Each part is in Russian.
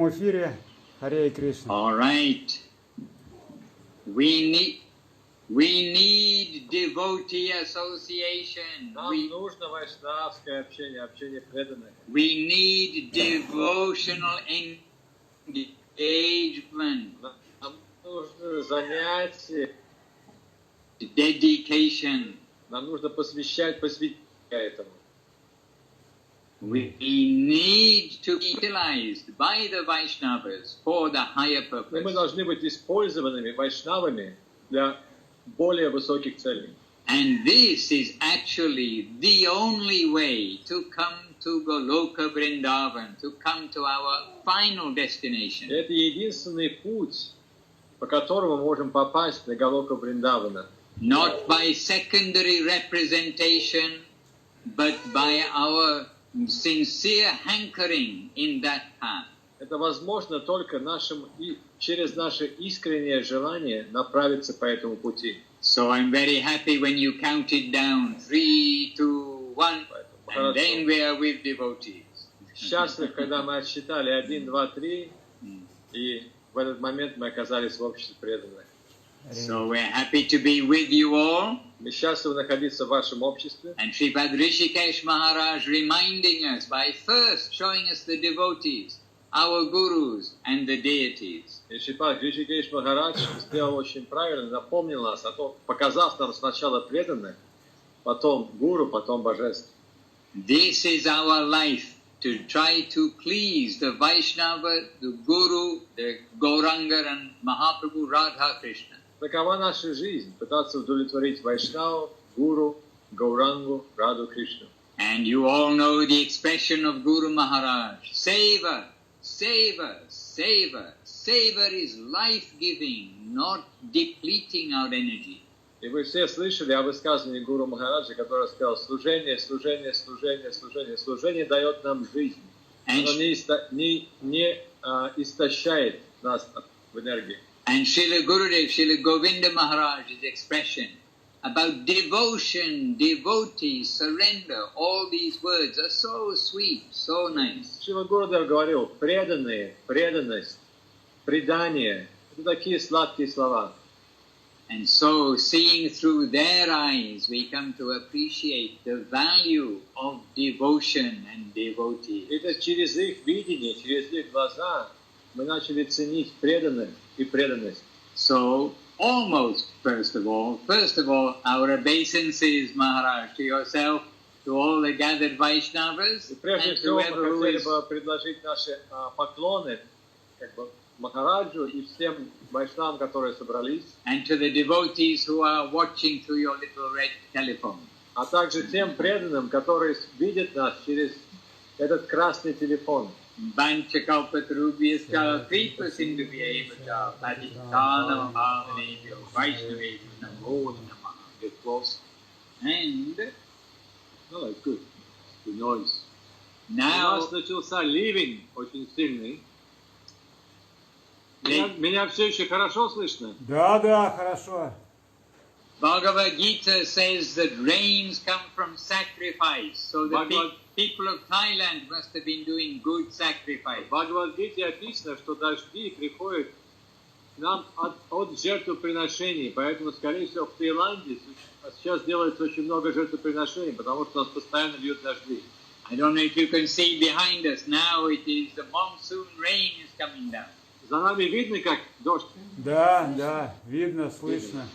прямом эфире. Харе Кришна. All right. We need devotee association. Нам нужно вайшнавское общение, общение преданных. We need devotional engagement. Нам нужно занятие. Dedication. Нам нужно посвятить этому. We need to be utilized by the Vaishnavas for the higher purpose. Мы должны быть использованными вайшнавами для более высоких целей. And this is actually the only way to come to Goloka Vrindavan, to come to our final destination. Это единственный путь, по которому мы можем попасть на Галока Вриндавана. Not by secondary representation, but by our sincere hankering in that path. Это возможно только через наше искреннее желание направиться по этому пути. So I'm very happy when you counted down 3, 2, 1, and then we are with devotees. Счастлив, когда мы отсчитали 1, 2, 3, и в этот момент мы оказались в обществе преданных. So we're happy to be with you all. Мы счастливы находиться в вашем обществе. And Sripad Hrishikesh Maharaj reminding us by first showing us the devotees, our gurus and the deities. И Шрипад Хришикеш Махарадж сделал очень правильно, напомнил нас о том, показав нам сначала преданных, потом гуру, потом божеств. This is our life, to try to please the Vaishnava, the Guru, the Gauranga and Mahaprabhu Radha Krishna. Такова наша жизнь, пытаться удовлетворить Вайшнаву, Гуру, Гаурангу, Раду Кришну. And you all know the expression of Guru Maharaj, Seva, Seva, Seva. Seva is life-giving, not depleting our energy. И вы все слышали о высказывании Гуру Махараджа, который сказал: служение, служение, служение, служение. Служение дает нам жизнь. Оно не истощает нас в энергии. And Srila Gurudev, Srila Govinda Maharaj's expression about devotion, devotee, surrender, all these words are so sweet, so nice. Шрила Гурудев говорил: преданные, преданность, предание — это такие сладкие слова. And so, seeing through their eyes, we come to appreciate the value of devotion and devotee. Это через их видение, через их глаза мы начали ценить преданных и преданность. So, almost, first of all, our obeisances, Maharaj, to yourself, to all the gathered Vaishnavas, И прежде and всего мы whoever who хотели is, бы предложить наши поклоны Махараджу и всем вайшнавам, которые собрались, and to the devotees who are watching through your little red telephone. а также тем преданным, которые видят нас через этот красный телефон. Vanchakalpatarubhyascha kripa sindhubhyeva paditana bhavanebhyo vaishnavebhyo namo namaha. Get close. And, Oh, it's good. The noise. У now, нас начался ливень очень сильный. Меня все еще хорошо слышно? Да, хорошо. Bhagavad Gita says that rains come from sacrifice. So the people of Thailand must have been doing good sacrifice. В Бхагавад-гите описано, что дожди приходят к нам от жертвоприношений. Поэтому, скорее всего, в Таиланде сейчас делается очень много жертвоприношений, потому что у нас постоянно льют дожди. I don't know if you can see behind us now. It is the monsoon rain is coming down. За нами видно, как дождь? Да, видно, слышно.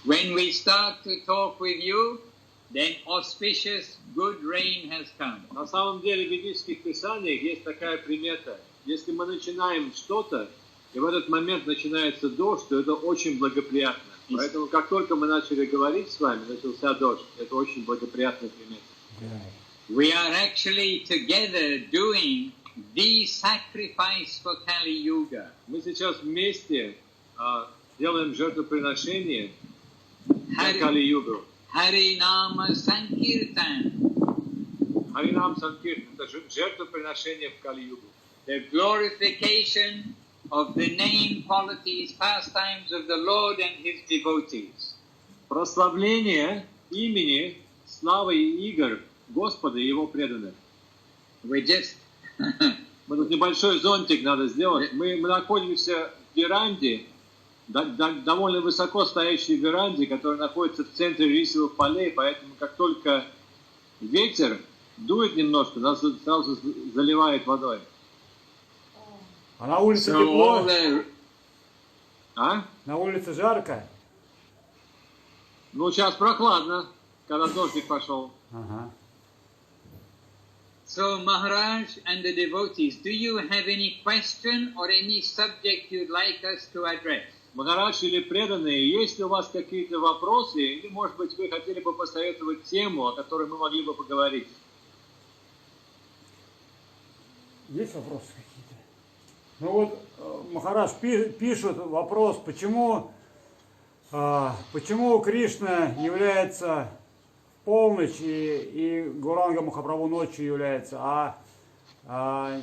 When we start to talk with you, then auspicious good rain has come. На самом деле в ведических писаниях есть такая примета. Если мы начинаем что-то, и в этот момент начинается дождь, то это очень благоприятно. Поэтому как только мы начали говорить с вами, начался дождь. Это очень благоприятная примета. We are actually together doing the sacrifice for Kali Yuga. Мы сейчас вместе делаем жертвоприношение на Кали-югу. Harinama Sankirtan. Харинам Санкиртан — это жертвоприношение в Кали-югу. The glorification of the name, qualities, pastimes of the Lord and His devotees. Прославление имени, славы и игр Господа и Его преданных. we're just... Мы тут небольшой зонтик надо сделать. Мы находимся в веранде, довольно высоко стоящей веранде, которая находится в центре рисовых полей, поэтому как только ветер дует немножко, нас сразу заливает водой. А на улице So тепло? all the... На улице жарко? Ну, сейчас прохладно, когда дождик пошел. Ага. So Maharaj and the devotees, do you have any question or any subject you'd like us to address? Махарадж или преданные, есть ли у вас какие-то вопросы, или, может быть, вы хотели бы посоветовать тему, о которой мы могли бы поговорить? Есть вопросы какие-то? Ну вот Махарадж пишет вопрос, почему Кришна является в полночь и Гауранга Махапрабху ночью является, а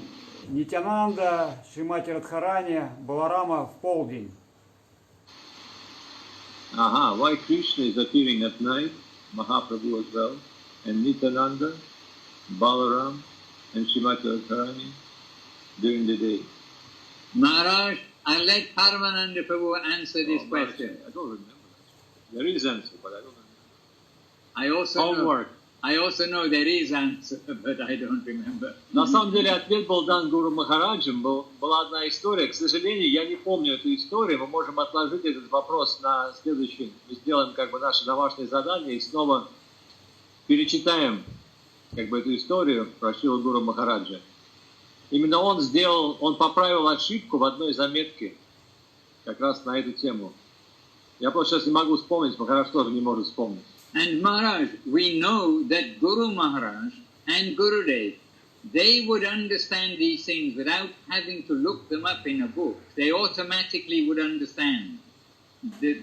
Нитянанда, Шримати Радхарани, Баларама в полдень. Ага, why Krishna is appearing at night, Mahaprabhu as well, and Nityananda, Balaram, and Srimati Radharani during the day. Maharaj, I'll let Paramananda Prabhu answer this question. I don't remember that. There is answer, but I don't remember. I also know there is answer, but I don't remember. На самом деле ответ был дан Гуру Махараджем. Была одна история. К сожалению, я не помню эту историю. Мы можем отложить этот вопрос на следующий. Мы сделаем как бы наше домашнее задание и снова перечитаем как бы эту историю про Шрилу Гуру Махараджа. Именно он поправил ошибку в одной заметке как раз на эту тему. Я просто сейчас не могу вспомнить, Махарадж тоже не может вспомнить. And Maharaj, we know that Guru Maharaj and Gurudev, they would understand these things without having to look them up in a book. They automatically would understand.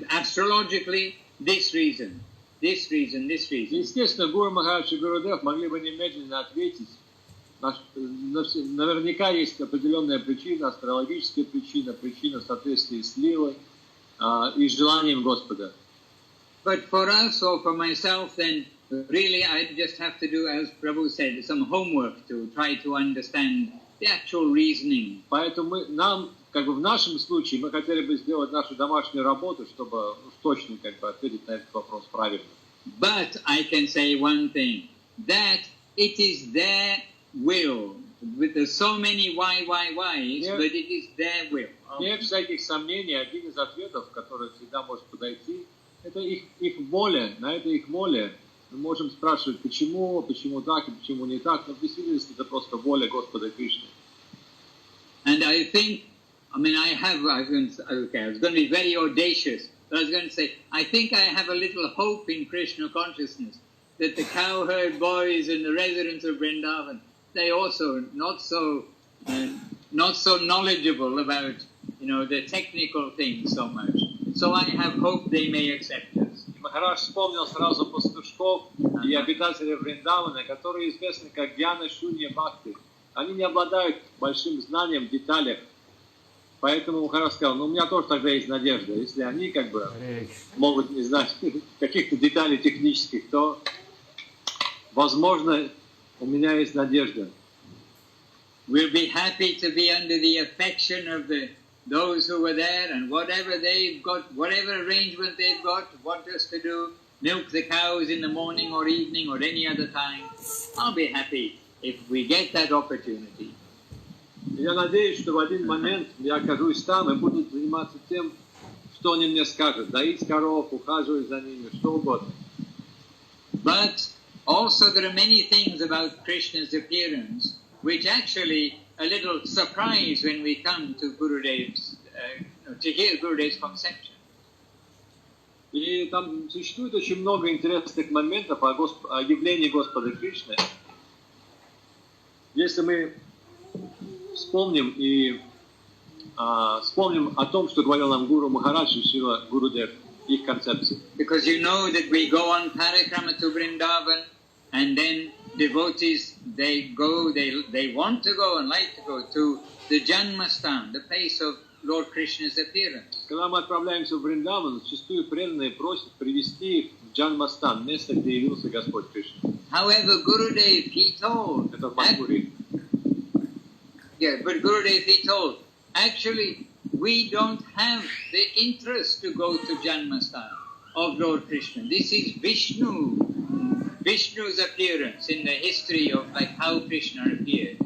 Astrologically, this reason, this reason, this reason. Естественно, Гуру Махарадж и Гурудев могли бы немедленно ответить. Наверняка есть определенная причина, астрологическая причина, причина в соответствии с Лилой и с желанием Господа. But for us or for myself, then really I just have to do, as Prabhu said, some homework to try to understand the actual reasoning. Поэтому нам, как бы в нашем случае, мы хотели бы сделать нашу домашнюю работу, чтобы точно как бы ответить на этот вопрос правильно. But I can say one thing, that it is their will. With so many whys, but it is their will. Нет всяких сомнений, один из ответов, который всегда может подойти, это их воля, на это их воле. Мы можем спрашивать, почему так и почему не так, но в действительности это просто воля Господа Кришны. And I think, I was going to be very audacious, but I was going to say, I think I have a little hope in Krishna consciousness, that the cowherd boys and the residents of Vrindavan, they also not so knowledgeable about, the technical things so much. So I have hope they may accept us. Махарадж вспомнил сразу пастушков и обитателей Вриндавана, которые известны как Гьяна Шунья Бхакти. Они не обладают большим знанием в деталях. Поэтому Махарадж сказал, у меня тоже тогда есть надежда. Если они как бы могут не знать каких-то деталей технических, то, возможно, у меня есть надежда. We'll be happy to be under the affection of those who were there, and whatever they've got, whatever arrangement they've got, want us to do, milk the cows in the morning or evening or any other time, I'll be happy if we get that opportunity. Я надеюсь, что в один момент я окажусь там и буду заниматься тем, что они мне скажут. Доить коров, ухаживать за ними, что угодно. But also there are many things about Krishna's appearance which actually a little surprise when we come to Gurudev's, to hear Gurudev's conception. И там существует очень много интересных моментов о явлении Господа Кришны. Если мы вспомним о том, что говорил нам Гуру Махарадж и Шрила Гурудев, их концепции. Because you know that we go on parikrama to Vrindavan, and then devotees, they want to go and like to go to the Janmastami, the place of Lord Krishna's appearance. Когда мы отправляемся в Вриндаван, зачастую преданные просят привести их в Джанмастам, место, где явился Господь Кришна. However, Gurudev, he told, Yeah, but Gurudev, he told, actually, we don't have the interest to go to Janmastami of Lord Krishna. This is Vishnu's appearance in the history of like how Krishna appeared.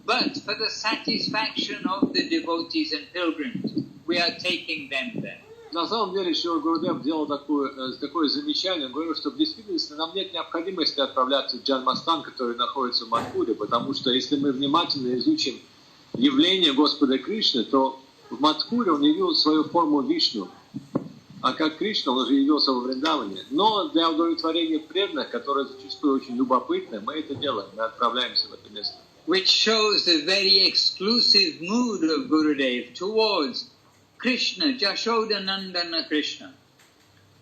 But for the satisfaction of the devotees and pilgrims, we are taking them there. На самом деле, Шрила Гурудев делал такое замечание, он говорил, что в действительности нам нет необходимости отправляться в Джанмастан, который находится в Мадхуре, потому что если мы внимательно изучим явление Господа Кришны, то в Мадхуре он явил свою форму Вишну, а как Кришна он уже явился во Вриндаване. Но для удовлетворения преданных, которые зачастую очень любопытны, мы это делаем, мы отправляемся в это место. Which shows the very exclusive mood of Gurudev towards Krishna, Jashodanandana Krishna.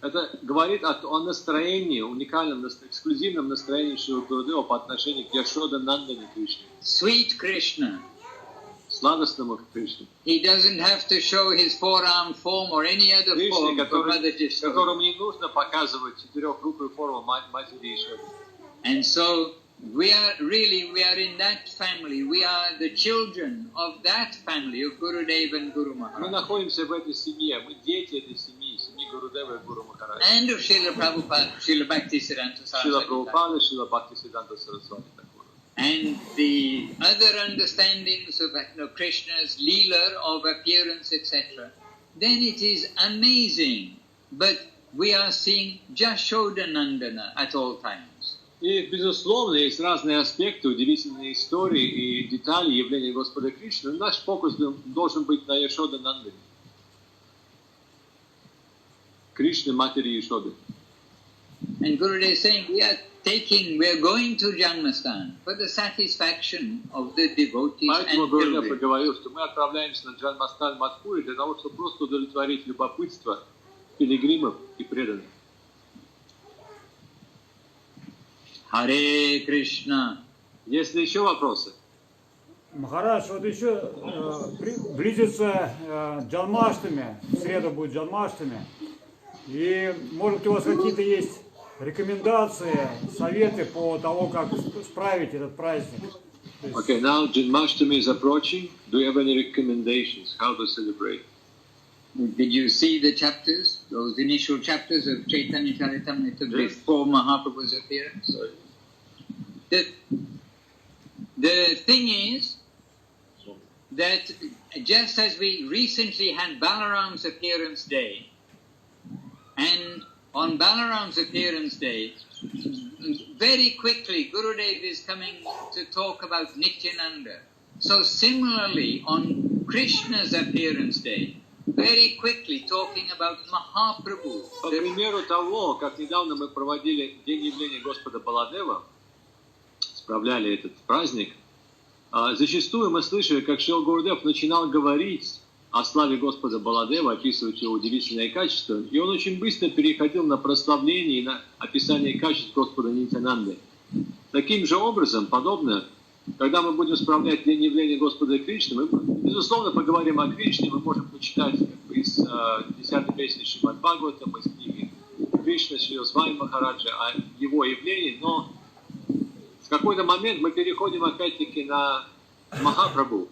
Это говорит о настроении, уникальном, эксклюзивном настроении Шрила Гурудева по отношению к Яшоданандане Кришне. Sweet Krishna. Сладостному Кришне. He doesn't have to show his four-arm form or any other form for Mother Jashoda. Которому не нужно показывать четырехрукую форму матери Ишоды. And so we are in that family. We are the children of that family of Gurudev and Guru Maharaj. Мы находимся в этой семье, мы дети этой семьи Гурудева и Гуру Махараджа. And of Srila Prabhupada, Srila Bhaktisiddhanta Saraswati. Srila Prabhupada, Srila Bhaktisiddhanta Saraswati. And the other understandings of Krishna's Leela of appearance, etc., then it is amazing. But we are seeing Jashodanandana at all times. И, безусловно, есть разные аспекты, удивительные истории и детали явления Господа Кришны. Наш фокус должен быть на Яшоданандане. Кришны, матери Яшоды. And Gurudev is saying, we are going to Janmastan for the satisfaction of the devotees and Поэтому Гурудев pilgrims. проговорил, что мы отправляемся на Джанмастан Мадхури для того, чтобы просто удовлетворить любопытство пилигримов и преданных. Харе Кришна. Есть ли еще вопросы? Махарадж, вот еще близится Джанмаштами, в среду будет Джанмаштами. И может у вас какие-то есть рекомендации, советы по тому, как справить этот праздник? Okay, now Janmastami is approaching. Do you have any recommendations how to celebrate? Did you see the chapters, those initial chapters of Chaitanya Charitamrita before Mahaprabhu's appearance? The thing is that just as we recently had Balaram's appearance day, and on Balaram's appearance day, very quickly Gurudev is coming to talk about Nityananda. So similarly, on Krishna's appearance day, very quickly talking about Mahaprabhu. По примеру того, как недавно мы проводили День явления Господа Баладева, справляли этот праздник, зачастую мы слышали, как Шрила Гурудев начинал говорить о славе Господа Баладева, описывать его удивительные качества, и он очень быстро переходил на прославление и на описание качеств Господа Нитянанды. Таким же образом, подобно, когда мы будем справлять День явления Господа Кришны, мы, безусловно, поговорим о Кришне, мы можем почитать из 10-й песни Шримад Бхагаватам, из книги Кришна, Шрила Свами Махараджа, о его явлении, но в какой-то момент мы переходим опять-таки на Махапрабху.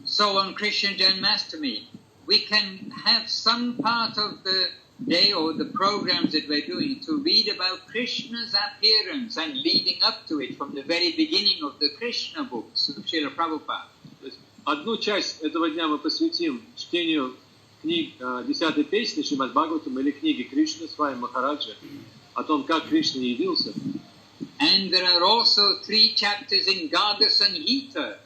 So on Krishna Janmastami, we can have some part of the day or the programs that we're doing to read about Krishna's appearance and leading up to it from the very beginning of the Krishna books of Srila Prabhupada. Одну часть этого дня мы посвятим чтению книг 10-й песни Шримад Бхагаватам или книги Кришны с вами Махараджа о том, как Кришна явился. And there are also 3 chapters in Garga Sanhita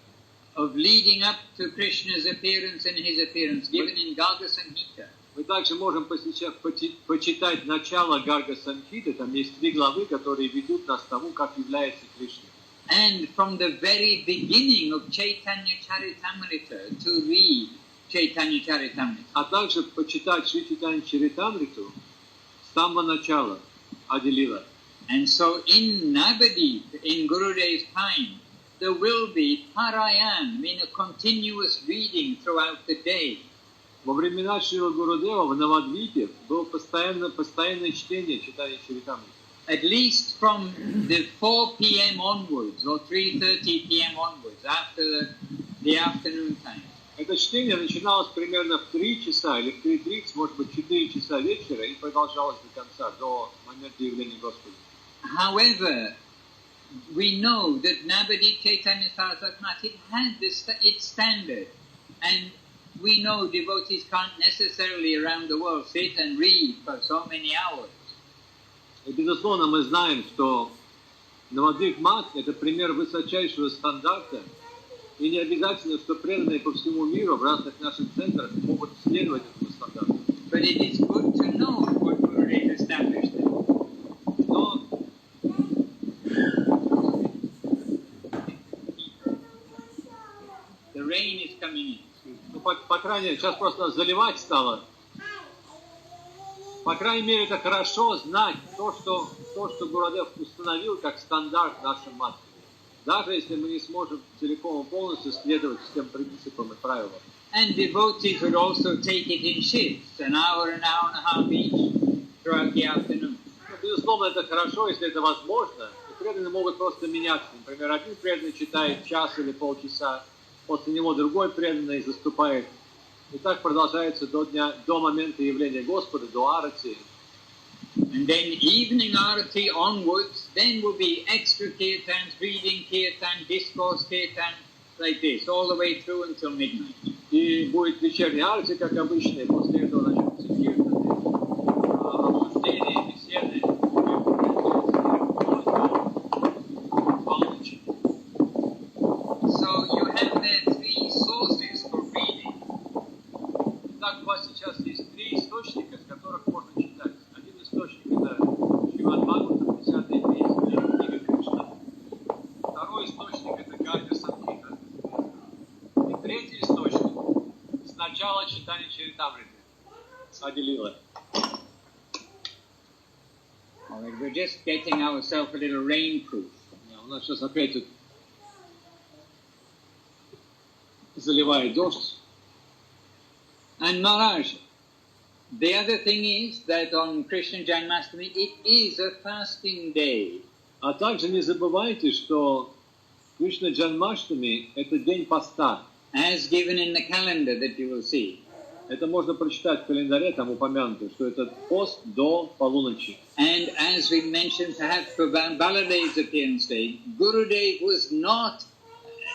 of leading up to Krishna's appearance and his appearance, given in Garga Sanhita. Мы также можем почитать начало Гарга Санхиты, там есть 3 главы, которые ведут нас к тому, как является Кришна. And from the very beginning of Chaitanya Charitamrita to read Chaitanya Charitamrita. А также почитать Шри Чайтанья Чаритамриту с самого начала, Адилила. And so in Navadip, in Gurudev's time, there will be Parayan, a continuous reading throughout the day. Во времена Шрила Гурудева в Навадвипе было постоянное чтение Чайтанья Чаритамриты. at least from the 4 p.m. onwards, or 3:30 p.m. onwards, after the afternoon time. Это чтение начиналось примерно в 3 часа или в 3:30, может быть, 4 часа вечера и продолжалось до конца, до момента явления Господа. However, we know that Navadip Chaitanya Saraswati Math, it has its standard. And we know devotees can't necessarily around the world sit and read for so many hours. И, безусловно, мы знаем, что Навадвип Мат – это пример высочайшего стандарта, и не обязательно, что преданные по всему миру в разных наших центрах могут следовать этому стандарту. But it is good to know what Guru has established there. Но The rain is coming in. ну, по крайней мере, сейчас просто заливать стало. По крайней мере, это хорошо знать то, что Гурудев установил как стандарт нашим матери. Даже если мы не сможем целиком и полностью следовать всем принципам и правилам. And devotees would also take it in shifts, an hour and a half each, throughout the afternoon. Ну, безусловно, это хорошо, если это возможно. И преданные могут просто меняться. Например, один преданный читает час или полчаса, после него другой преданный заступает. И так продолжается до момента явления Господа, до арати. And then evening arati onwards, then will be extra kirtans, reading kirtan, discourse kirtan, like this, all the way through until midnight. И будет вечерняя арати, как обычно, и после этого начнутся киртаны, обсуждения, беседы. So you have there 3 sources for reading. Итак, у вас сейчас есть 3 источника, с которых можно читать. Один источник – это Шримад Бхагаватам, 10-я песня, книга Кришна. Второй источник – это Гарга Самхита. И третий источник – сначала читание Чаритамриты, Ади Лила. All right, we're just getting ourselves a little rainproof. У нас сейчас опять тут заливает дождь. And Maharaj, the other thing is that on Krishna Janmastami, it is a fasting day. А также не забывайте, что Кришна Джанмаштами – это день поста. As given in the calendar that you will see. Это можно прочитать в календаре, там упомянуто, что это пост до полуночи. And as we mentioned, perhaps for Baladev's appearance day, Gurudev was not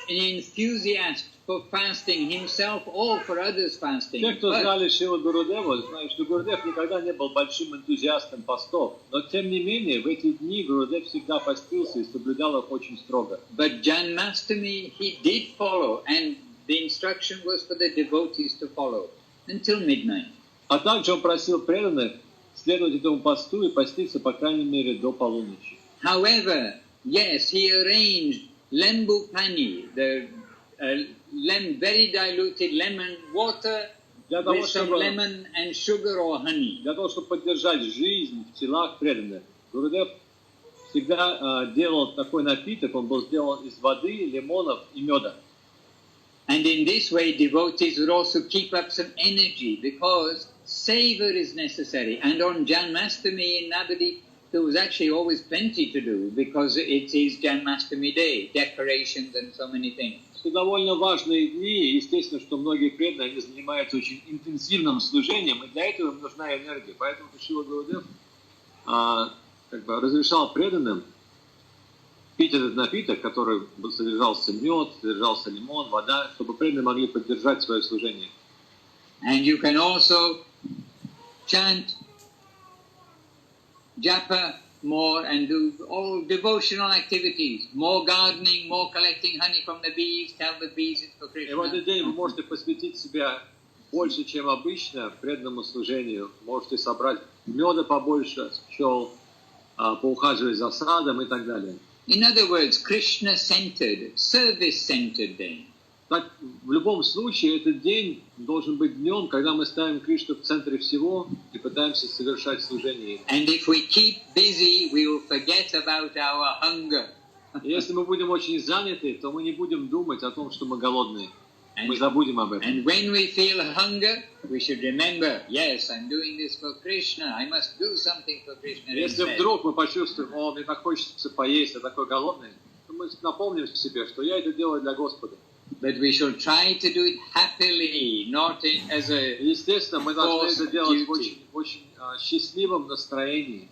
an enthusiast for fasting himself or for others fasting. Те, кто знали Шрилу Гурудева, знают, что Гурудев никогда не был большим энтузиастом постов. Но тем не менее, в эти дни Гурудев всегда постился и соблюдал их очень строго. But Janmastami he did follow, and the instruction was for the devotees to follow until midnight. А также он просил преданных следовать этому посту и поститься, по крайней мере, до полуночи. However, yes, he arranged lembu pani, the very diluted lemon water with some lemon and sugar or honey. Для того, чтобы поддержать жизнь в телах преданных, Гурудев всегда делал такой напиток, он был сделан из воды, лимонов и меда. And in this way, devotees would also keep up some energy because savor is necessary. And on Janmastami in Navadip, there was actually always plenty to do because it is Janmastami day, decorations and so many things. Это довольно важные дни, и естественно, что многие преданные, они занимаются очень интенсивным служением, и для этого им нужна энергия. Поэтому Шрила Гурудев разрешал преданным пить этот напиток, который содержался мед, содержался лимон, вода, чтобы преданные могли поддержать свое служение. And you can also chant, japa more and do all devotional activities, more gardening, more collecting honey from the bees, tell the bees it's for Krishna. И в этот день вы можете посвятить себя больше, чем обычно, преданному служению. Можете собрать меда побольше, пчел, поухаживать за садом и так далее. In other words, Krishna-centered, service-centered day. Так, в любом случае, этот день должен быть днем, когда мы ставим Кришну в центре всего и пытаемся совершать служение. And if we keep busy, we will forget about our hunger. И если мы будем очень заняты, то мы не будем думать о том, что мы голодные. мы забудем об этом. And when we feel hunger, we should remember, yes, I'm doing this for Krishna. I must do something for Krishna. Если вдруг мы почувствуем, о, мне так хочется поесть, я такой голодный, то мы напомним себе, что я это делаю для Господа. But we should try to do it happily, not as a Естественно, мы должны это делать в duty. очень счастливом настроении,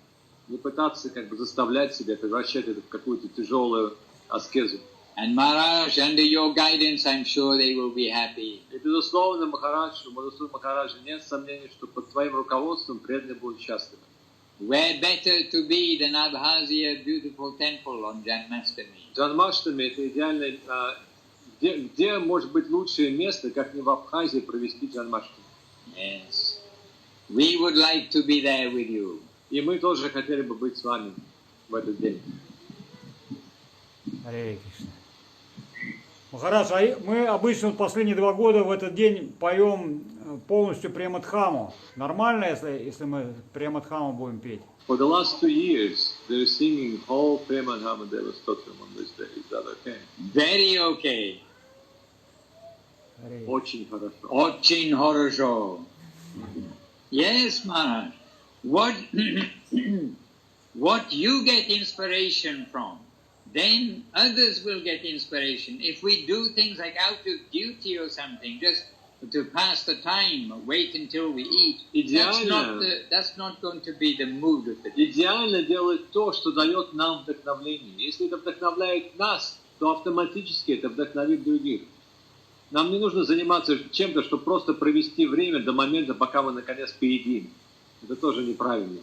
не пытаться как бы заставлять себя, превращать это в какую-то тяжелую аскезу. And Maharaj, under your guidance, I'm sure they will be happy. И безусловно, Махарадж, у Махараджа нет сомнений, что под твоим руководством преданные будут счастливы. Where better to be than Abhazia beautiful temple on Janmastami? Джанмаштами это идеальное, где может быть лучшее место, как не в Абхазии провести Джанмаштами. Yes. We would like to be there with you. И мы тоже хотели бы быть с вами в этот день. Харе Кришна. Махарадж, а мы обычно последние 2 года в этот день поем полностью Премадхаму. Нормально, если мы Премадхаму будем петь? For the last 2 years, they're singing whole Premadhama Deva Stotram on this day. Is that okay? Very okay. Очень хорошо. Очень хорошо. Yes, Maharaj. What you get inspiration from, then others will get inspiration. If we do things like out of duty or something, just to pass the time, wait until we eat, that's not going to be the mood of the day. Идеально делать то, что дает нам вдохновление. Если это вдохновляет нас, то автоматически это вдохновит других. Нам не нужно заниматься чем-то, чтобы просто провести время до момента, пока мы наконец поедим. Это тоже неправильно.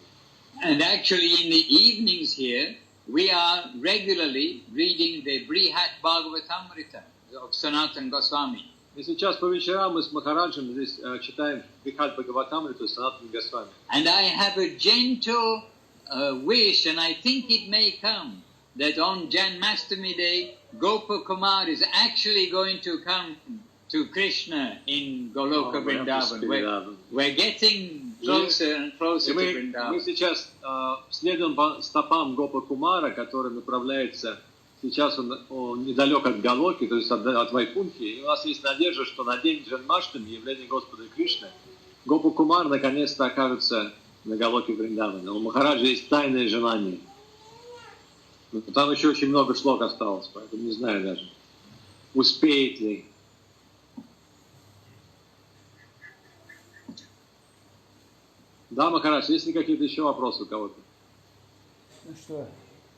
And actually in the evenings here, we are regularly reading the Brihat Bhagavatamrita of Sanatana Goswami. И сейчас по вечерам мы с Махараджем здесь читаем Брихат Бхагаватамриту Санатана Госвами. And I have a gentle wish, and I think it may come, that on Janmastami Day, Gopa Kumar is actually going to come to Krishna in Goloka Vrindavan. We're getting closer and closer to Vrindavan. Мы сейчас следуем по стопам Гопа Кумара, который направляется, сейчас он недалек от Галоки, то есть от Вайкунхи, и у нас есть надежда, что на день Джанмаштами, явления Господа Кришны, Гопа Кумар наконец-то окажется на Галоке Вриндавана. У Махараджа есть тайное желание. Но там еще очень много шлок осталось, поэтому не знаю даже, успеет ли. Да, Махарадж, есть ли какие-то еще вопросы у кого-то? Ну что,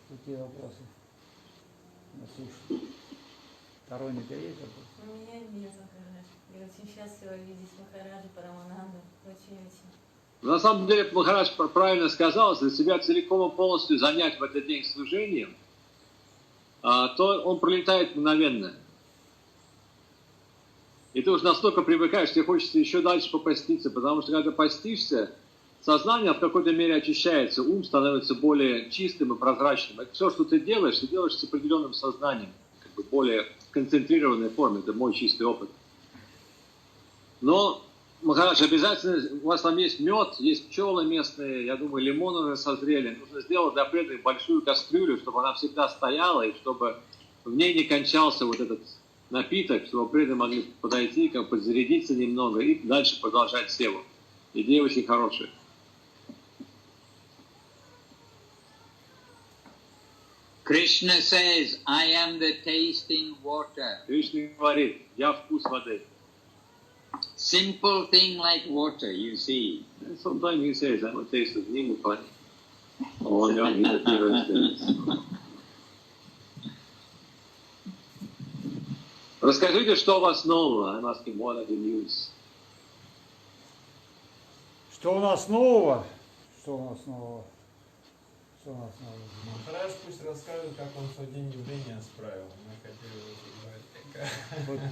какие вопросы? Сторонний есть вопрос? У меня нет, Махарадж. Я очень счастлива видеть Махараджа Парамананду. Очень-очень. На самом деле, Махарадж правильно сказал, если себя целиком и полностью занять в этот день служением, то он пролетает мгновенно. И ты уже настолько привыкаешь, тебе хочется еще дальше попаститься, потому что когда постишься, сознание в какой-то мере очищается, ум становится более чистым и прозрачным. Это все, что ты делаешь с определенным сознанием, как бы более концентрированной форме. Это мой чистый опыт. Но, Махарадж, обязательно, у вас там есть мед, есть пчелы местные, я думаю, лимоны уже созрели. Нужно сделать для преданных большую кастрюлю, чтобы она всегда стояла, и чтобы в ней не кончался вот этот напиток, чтобы преданные могли подойти, как подзарядиться немного и дальше продолжать севу. Идея очень хорошая. Krishna says, I am the tasting water. Кришна говорит, я вкус воды. Simple thing like water, you see. And sometimes he says, I'm a taste of Nimupani. Oh, no, he doesn't. Расскажите, что у вас нового? I'm asking, what are the news? Что у нас нового? Что у нас нового? Что у нас нового? Махарадж пусть расскажет, как он свой день явления справил. Мы хотели его узнать.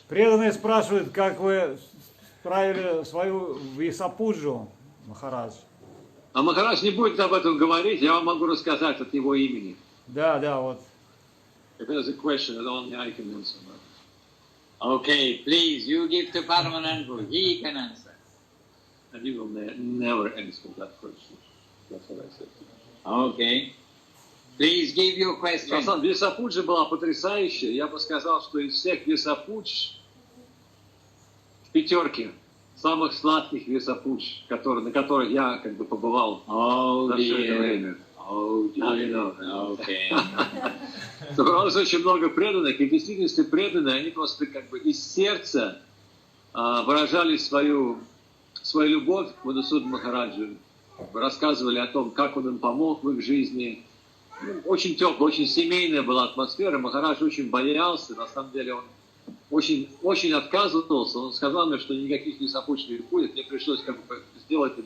Преданные спрашивают, как вы справили свою Висапуджу, Махарадж. А Махарадж не будет об этом говорить, я вам могу рассказать от его имени. Да, вот. If there's a question that only I can answer. Okay, please, you give to Paramanandu, he can answer. And he will never answer that question. That's what I said. Okay. Please give your question. Висапуджа была потрясающая. Я бы сказал, что из всех Висапудж в пятерке самых сладких весопуч, на которых я как бы побывал за все это время. Собралось очень много преданных, и в действительности преданные, они просто как бы из сердца выражали свою любовь к Мадхусудану Махараджу, рассказывали о том, как он им помог в их жизни. Очень теплая, очень семейная была атмосфера. Махарадж очень боялся, на самом деле он очень, очень отказывался. Он сказал мне, что никаких весопуч не будет. Мне пришлось как бы сделать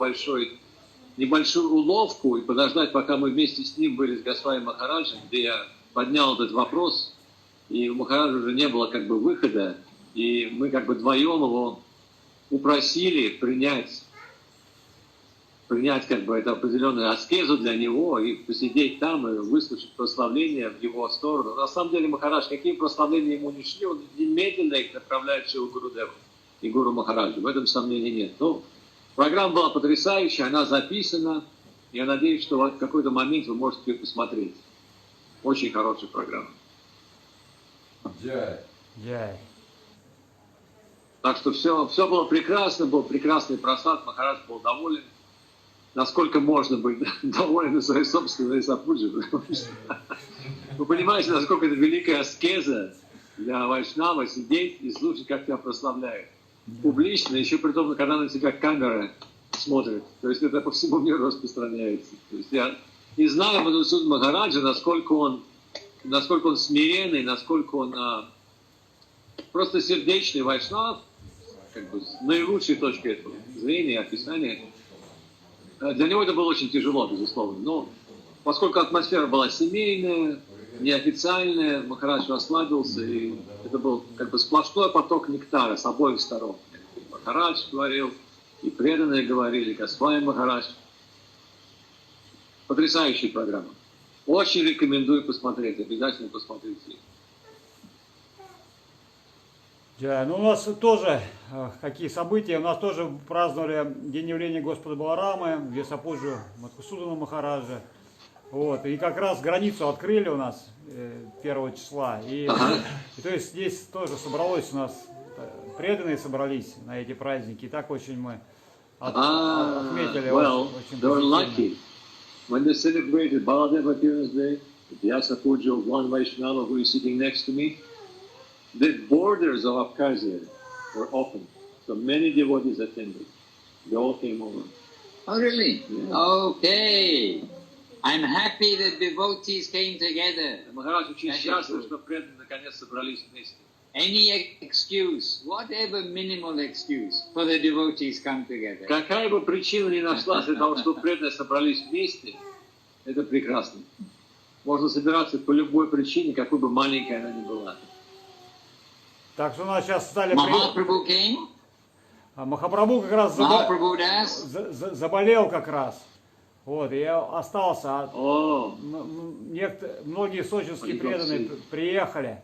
небольшую уловку и подождать, пока мы вместе с ним были с Госвами Махараджем, где я поднял этот вопрос, и у Махараджа уже не было как бы выхода, и мы как бы вдвоем его упросили принять как бы эту определенную аскезу для него и посидеть там и выслушать прославления в его сторону. На самом деле Махарадж, какие прославления ему не шли, он немедленно их направляет Шрилу Гурудеву и Гуру Махараджу. В этом сомнений нет. Но программа была потрясающая, она записана. Я надеюсь, что в какой-то момент вы можете ее посмотреть. Очень хорошая программа. Джай. Так что все было прекрасно, был прекрасный просад, Махарадж был доволен. Насколько можно быть доволен на своей собственной сапуджи. Вы понимаете, насколько это великая аскеза для вайшнава сидеть и слушать, как тебя прославляют. Публично, еще при том, когда на тебя камера смотрит. То есть это по всему миру распространяется. То есть я не знаю Мадхусудан Махараджа, насколько он смиренный, насколько он просто сердечный вайшнав, как бы с наилучшей точки этого зрения, описания. Для него это было очень тяжело, безусловно. Но поскольку атмосфера была семейная, неофициальная, Махарадж расслабился, и это был как бы сплошной поток нектара с обоих сторон. Махарадж говорил, и преданные говорили, Госвами Махарадж. Потрясающая программа. Очень рекомендую посмотреть, обязательно посмотрите. Да, ну у нас тоже какие события, у нас тоже праздновали день явления Господа Баларамы, весопуджу Мадхусудана Махараджа. Вот, и как раз границу открыли у нас 1 числа. И то есть здесь тоже собралось у нас, преданные собрались на эти праздники. И так очень мы отметили. Очень lucky. When they celebrated Baladeva Appearance Day, the Vyasa Puja of one Vaishnava who is sitting next to me, the borders of Abkhazia were open. So many devotees attended. They all came over. Oh, really? Yeah. Okay. I'm happy that devotees came together. Махарадж очень счастлив, что преданные наконец собрались вместе. Any excuse, whatever minimal excuse, for the devotees come together. Какая бы причина ни нашлась для того, чтобы преданные собрались вместе, это прекрасно. Можно собираться по любой причине, какой бы маленькой она ни была. Так что у нас сейчас стали... Махапрабху came. Махапрабху как раз заболел как раз. Вот, и я остался. Многие сочинские преданные приехали.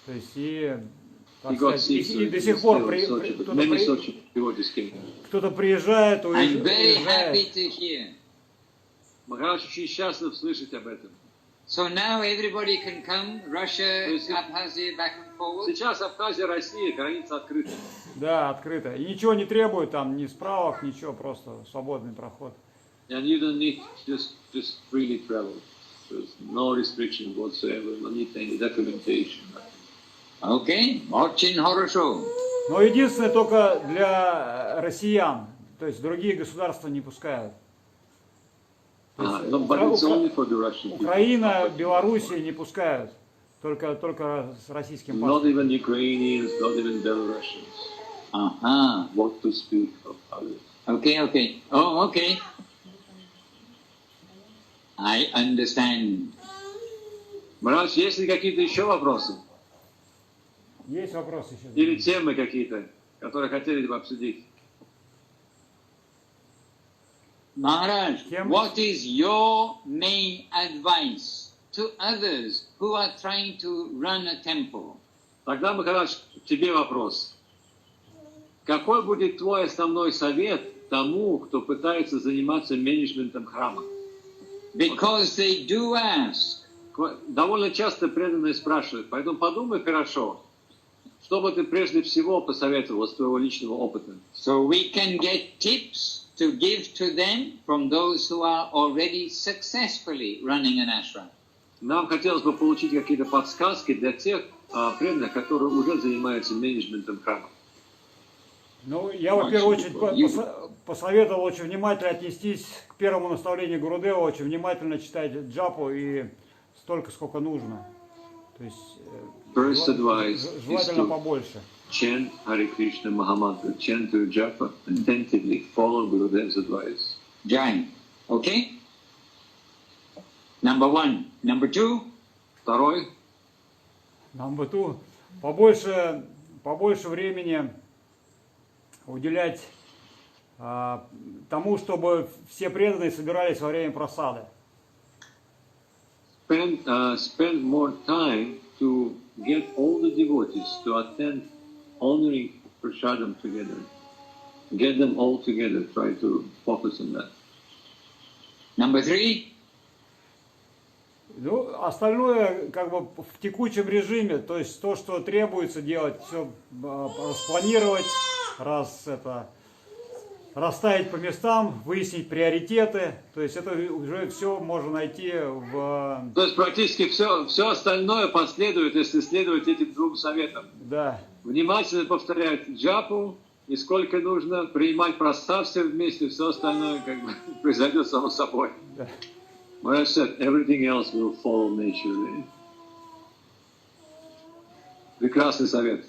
То есть и до сих пор кто-то приезжает, уезжает. Махарадж очень счастлив слышать об этом. So now everybody can come, Russia, Abkhazia, back and forward. Сейчас Абхазия, Россия, граница открыта. Да, открыта. И ничего не требует там, ни справок, ничего, просто свободный проход. And you don't need just freely travel. There's no restriction whatsoever, no need any documentation. Okay, очень хорошо. Но единственное только для россиян, то есть другие государства не пускают. Украина, Белоруссия не пускают, только с российским паспортом. Not even Ukrainians, not even Belarusians. What to speak of others. Okay. Oh, okay. I understand. Махарадж, есть ли какие-то еще вопросы? Есть вопросы еще? Или темы какие-то, которые хотели бы обсудить? Maharaj, what is your main advice to others who are trying to run a temple? Тогда, Махарадж, тебе вопрос. Какой будет твой основной совет тому, кто пытается заниматься менеджментом храма? Because they do ask. Довольно часто преданные спрашивают, поэтому подумай хорошо. Что бы ты прежде всего посоветовал с твоего личного опыта? So we can get tips to give to them from those who are already successfully running an ashram. Нам хотелось бы получить какие-то подсказки для тех преданных, которые уже занимаются менеджментом храма. Ну, я, во первую очередь, посоветовал очень внимательно отнестись к первому наставлению Гурудева, очень внимательно читать джапу и столько, сколько нужно. То есть, желательно побольше. Chant Hare Krishna Mahamantra, chant your japa, attentively follow Gurudev's advice. Jai. Okay? Number one. Number two. Второй. Number two. Побольше времени уделять тому, чтобы все преданные собирались во время просады. Spend more time to get all the devotees to attend honoring prasadam together. Get them all together. Try to focus on that. Number three. Ну, остальное как бы в текучем режиме, то есть то, что требуется делать, все распланировать, расставить по местам, выяснить приоритеты, то есть это уже все можно найти в... То есть практически все остальное последует, если следовать этим двум советам. Да. Внимательно повторять джапу, и сколько нужно, принимать просад все вместе, все остальное как бы произойдет само собой. Да. Махарадж said, everything else will follow naturally. Прекрасный совет.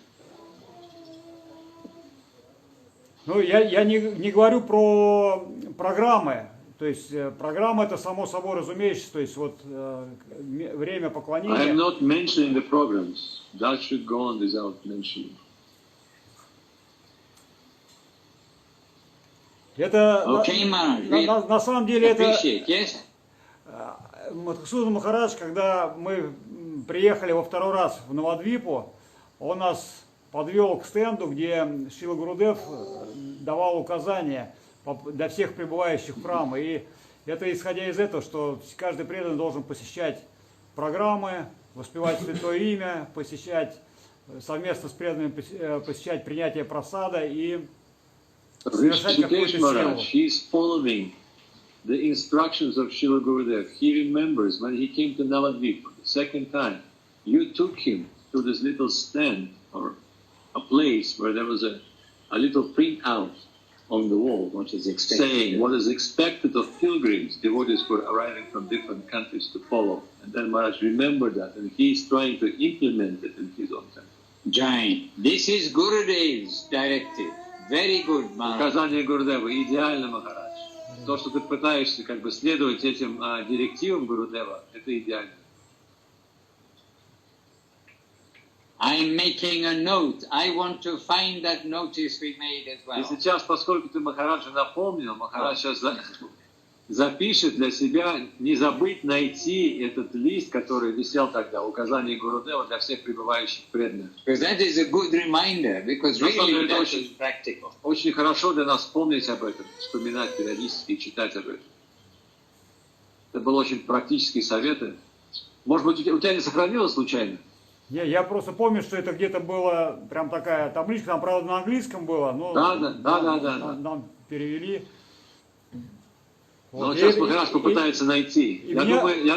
Ну, я не говорю про программы, то есть программа это само собой разумеется, то есть вот время поклонения. I am not mentioning the programs. That should go on without mentioning. Это Okay, на самом деле это... Yes? Мадхусудан Махарадж, когда мы приехали во второй раз в Навадвипу, он нас подвел к стенду, где Шрила Гурудев давал указания для всех пребывающих в храм. И это исходя из этого, что каждый преданный должен посещать программы, воспевать Святое Имя, посещать совместно с преданными посещать принятие просада и совершать какую-то силу. The instructions of Srila Gurudev. He remembers when he came to Navadvip the second time, you took him to this little stand or a place where there was a little printout on the wall saying what is expected of pilgrims, devotees who are arriving from different countries to follow. And then Maharaj remembered that and he's trying to implement it in his own temple. Jai. This is Gurudev's directive. Very good, Maharaj. Указание Гурудева идеально, Махарадж. То, что ты пытаешься как бы следовать этим директивам Гурудева, это идеально. I'm making a note. I want to find that notice we made as well. И сейчас, поскольку ты Махараджа напомнил, Махарадж сейчас запишет для себя, не забыть найти этот лист, который висел тогда, указание Гурудева для всех пребывающих преданных. Because that is a good reminder, because really that is practical. Очень хорошо для нас помнить об этом, вспоминать периодически и читать об этом. Это был очень практический совет. Может быть, у тебя не сохранилось случайно? Не, я просто помню, что это где-то была прям такая табличка, там, правда, на английском было, но да. Нам перевели. Но Вот. сейчас Махарадж попытается найти. Я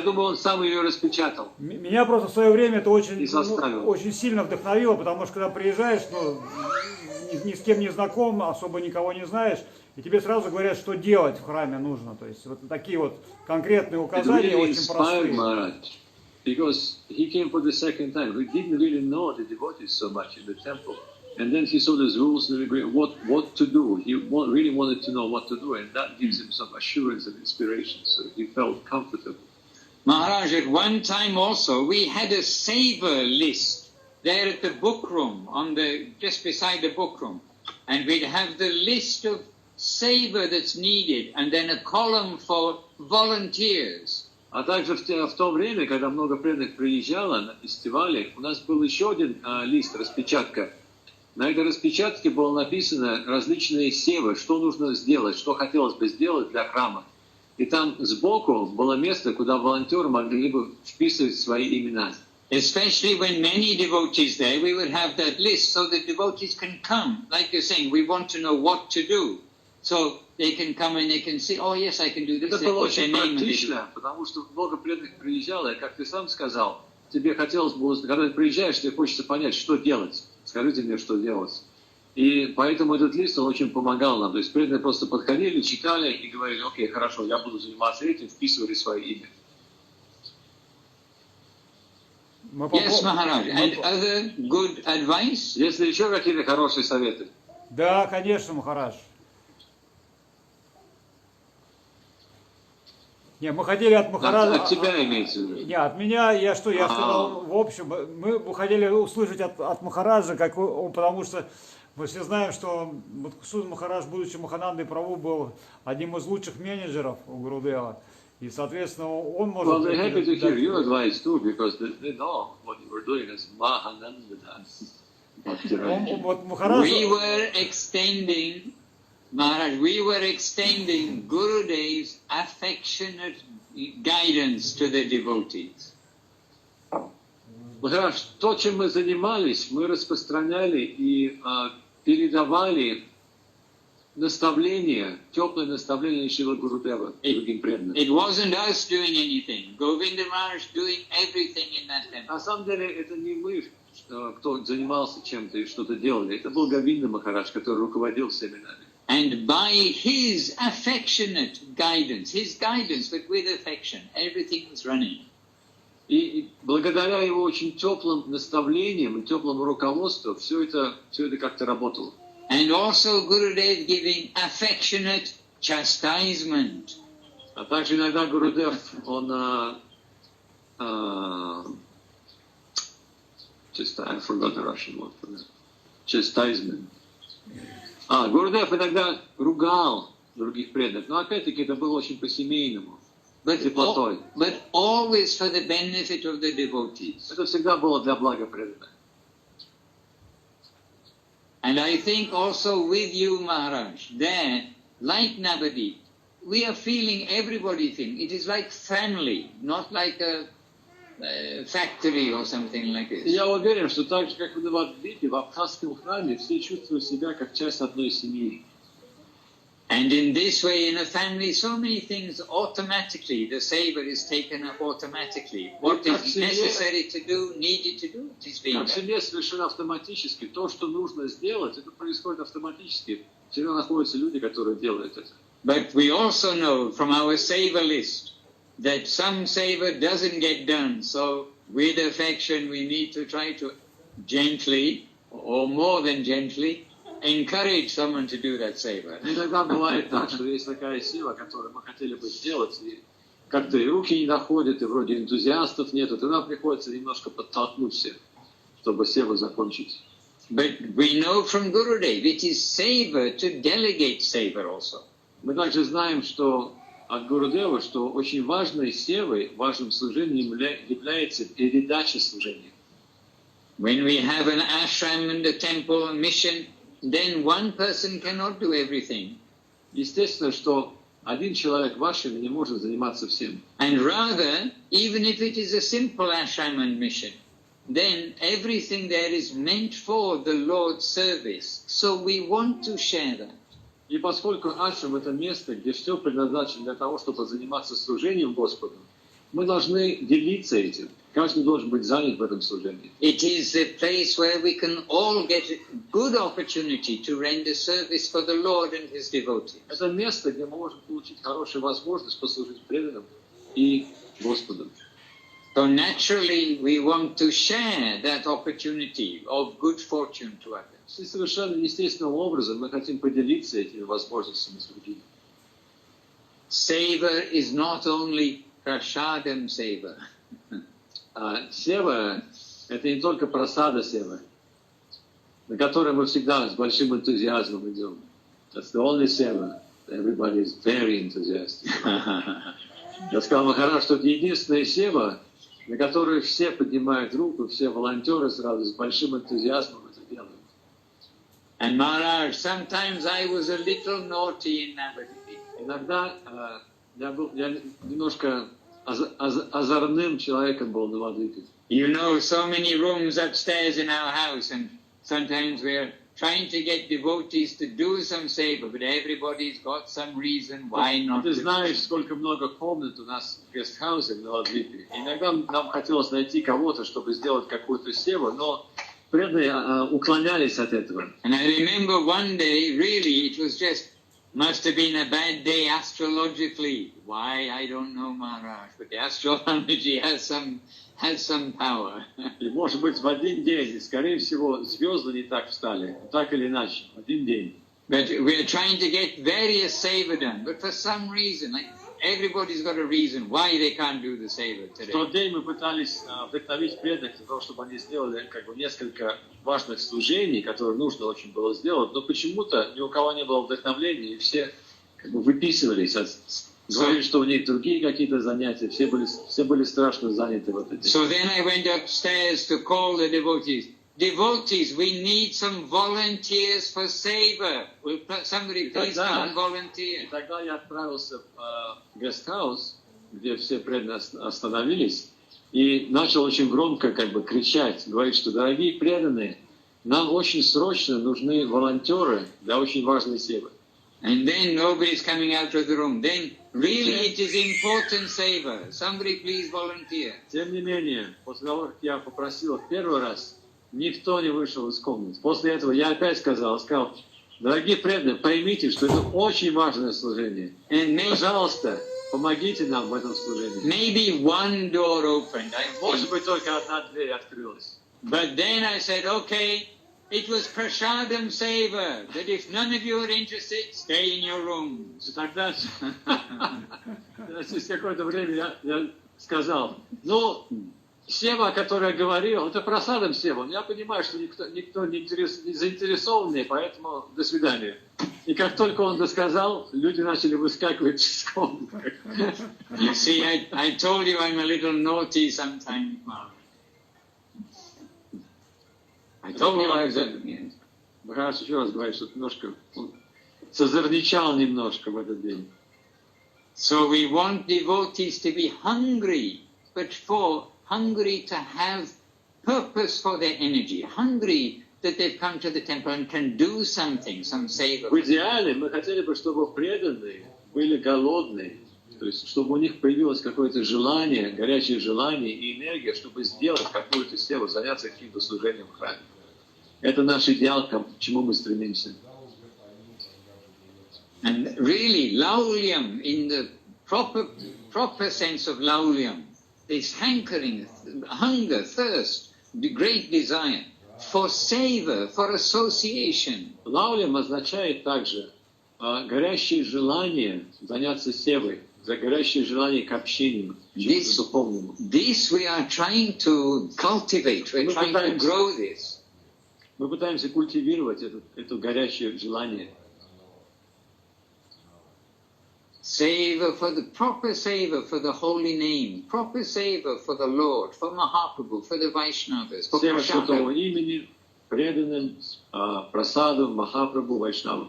думаю, он сам ее распечатал. Меня просто в свое время это очень сильно вдохновило, потому что когда приезжаешь, ни с кем не знаком, особо никого не знаешь, и тебе сразу говорят, что делать в храме нужно. То есть вот такие вот конкретные указания очень простые. Because he came for the second time. We didn't really know the devotees so much in the temple. And then he saw these rules and agreed what to do. He really wanted to know what to do, and that gives him some assurance and inspiration. So he felt comfortable. Maharaj, at one time also, we had a saver list there at the book room, just beside the book room. And we'd have the list of saver that's needed, and then a column for volunteers. А также в то время, когда много преданных приезжало на фестивали, у нас был еще один лист, распечатка. На этой распечатке было написано различные севы, что нужно сделать, что хотелось бы сделать для храма. И там сбоку было место, куда волонтеры могли бы вписывать свои имена. especially when many devotees there, we would have that list so the devotees can come. Like you're saying, we want to know what to do. So they can come and they can say, oh yes, I can do this. Это было очень практично, потому что много преданных приезжало, и как ты сам сказал, тебе хотелось бы, когда ты приезжаешь, тебе хочется понять, что делать. Скажите мне, что делать. И поэтому этот лист, он очень помогал нам. То есть преданные просто подходили, читали и говорили, окей, хорошо, я буду заниматься этим, вписывали свое имя. Yes, Maharaj. And other good advice? Есть ли еще какие-то хорошие советы? Да, конечно, Махарадж. Не, мы хотели от Махараджа... От тебя имеется в виду? Не, от меня, я сказал, в общем, мы хотели услышать от Махараджа, как он, потому что мы все знаем, что Мадхусудан Махарадж, будучи Маханандой Прабху, был одним из лучших менеджеров у Гурудева. И, соответственно, он может... Well, they're happy to hear your advice too, because they know what you were doing as Mahananda. We were extending, Maharaj, we were extending Gurudev's affectionate guidance to the devotees. Махарадж, то, чем мы занимались, мы распространяли и передавали наставление, теплое наставление Шрила Гурудева другим преданным. It wasn't us doing anything. Govinda Maharaj doing everything in that temple. На самом деле, это не мы, кто занимался чем-то и что-то делали. Это был Говинда Махарадж, который руководил всеми нами. And by his affectionate guidance, but with affection, everything was running. И благодаря его очень теплым наставлениям и теплому руководству все это как-то работало. And also Gurudev giving affectionate chastisement. А также иногда Гурудев, он I forgot the Russian word for that. Chastisement. Гурудев иногда ругал других преданных, но опять-таки это было очень по-семейному, теплотой. But always for the benefit of the devotees. Это всегда было для блага преданных. And I think also with you, Maharaj, there, like Navadip, we are feeling, everybody feeling. It is like family, not like a factory or something like this. Я уверен, что так же, как в Навадвипе, в Абхазском храме, все чувствуют себя как часть одной семьи. And in this way, in a family, so many things automatically, the savor is taken up automatically. What is necessary to do, needed to do, it is being done. Как в семье совершенно автоматически. То, что нужно сделать, это происходит автоматически. Всегда находятся люди, которые делают это. But we also know from our savor list that some savor doesn't get done. So with affection, we need to try to gently, or more than gently, encourage someone to do that savor. Иногда бывает так, что есть такая сила, которую мы хотели бы сделать, и как-то и руки не доходят, и вроде энтузиастов нету, тогда приходится немножко подтолкнуть всех, чтобы севу закончить. But we know from Gurudev, it is savor to delegate savor also. Мы также знаем, что от Гурудева, что очень важной севой, важным служением является передача служения. When we have an ashram and a temple, a mission, then one person cannot do everything. Естественно, что один человек в ашраме не может заниматься всем. And rather, even if it is a simple ashram and mission, then everything there is meant for the Lord's service. So we want to share that. И поскольку ашрам — это место, где все предназначено для того, чтобы заниматься служением Господу, мы должны делиться этим. Каждый должен быть занят в этом служении. It is a place where we can all get a good opportunity to render service for the Lord and His devotees. Это место, где мы можем получить хорошую возможность послужить преданным и Господу. So naturally, we want to share that opportunity of good fortune to others. И совершенно естественным образом мы хотим поделиться этими возможностями с другими. Savor is not only prasadam savor. Сева — это не только просада сева, на которой мы всегда с большим энтузиазмом идем. That's the only seva. Everybody is very enthusiastic. Я сказал Махарадж, что это единственная сева, на которую все поднимают руку, все волонтеры сразу с большим энтузиазмом это делают. And Maharaj, sometimes I was a little naughty in Navadip. Иногда я немножко озорным человеком был на Навадвипе. You know, so many rooms upstairs in our house, and sometimes we're trying to get devotees to do some seva, but everybody's got some reason why not. Ты знаешь, сколько много комнат у нас в гестхаусе в Новодвипе. Иногда нам хотелось найти кого-то, чтобы сделать какую-то севу, но преданные уклонялись от этого. And I remember one day, really, it was just, must have been a bad day astrologically. Why, I don't know, Maharaj, but the astrology has some power. И, может быть, в один день, скорее всего, звезды не так встали, так или иначе, в один день. But we're trying to get various seva done, but for some reason, like, everybody's got a reason why they can't do the seva В today. тот день мы пытались вдохновить преданных для того, чтобы они сделали несколько важных служений, которые нужно очень было сделать, но почему-то ни у кого не было вдохновения, и все выписывались, говорили, что у них другие какие-то занятия, все были страшно заняты в этот день. So then I went upstairs to call the devotees. Devotees, we need some volunteers for seva. Will somebody please come volunteer? И тогда я отправился в гестхаус, где все преданные остановились, и начал очень громко кричать, говорить, что, дорогие преданные, нам очень срочно нужны волонтеры для очень важной севы. And then nobody's coming out of the room. Then really it is important seva. Somebody please volunteer. Тем не менее, после того, как я попросил в первый раз, никто не вышел из комнаты. После этого я опять сказал, дорогие преданные, поймите, что это очень важное служение. Пожалуйста, помогите нам в этом служении. Maybe one door opened. Может быть, только одна дверь открылась. But then I said, okay, it was prasadam seva, that if none of you are interested, stay in your rooms. И тогда, через какое-то время я сказал, сева, о которой я говорил, это просадом сева. Я понимаю, что никто не заинтересованный, поэтому до свидания. И как только он досказал, люди начали выскакивать из комнаты. You see, I told you I'm a little naughty sometimes, Mom. I told you I was Махарадж еще раз говорит, что немножко созерничал немножко в этот день. So we want devotees to be hungry, but hungry to have purpose for their energy, hungry that they've come to the temple and can do something, some seva. В идеале мы хотели бы, чтобы преданные были голодные, то есть чтобы у них появилось какое-то желание, горячее желание и энергия, чтобы сделать какую-то севу, заняться каким-то служением в храме. Это наш идеал, к чему мы стремимся. And really, laulyam, in the proper sense of laulyam, this hankering, hunger, thirst, the great desire for seva, for association. Лаулям означает также горящее желание заняться севой, горящее желание к общению, к духовному. This we are trying to cultivate, we're trying to grow this. Мы пытаемся культивировать это горящее желание. Seva for the proper seva for the holy name, proper seva for the Lord, for Mahaprabhu, for the Vaishnavas, for Сева святого Prasada. имени, преданным, прасаду, Махапрабху, Вайшнаву.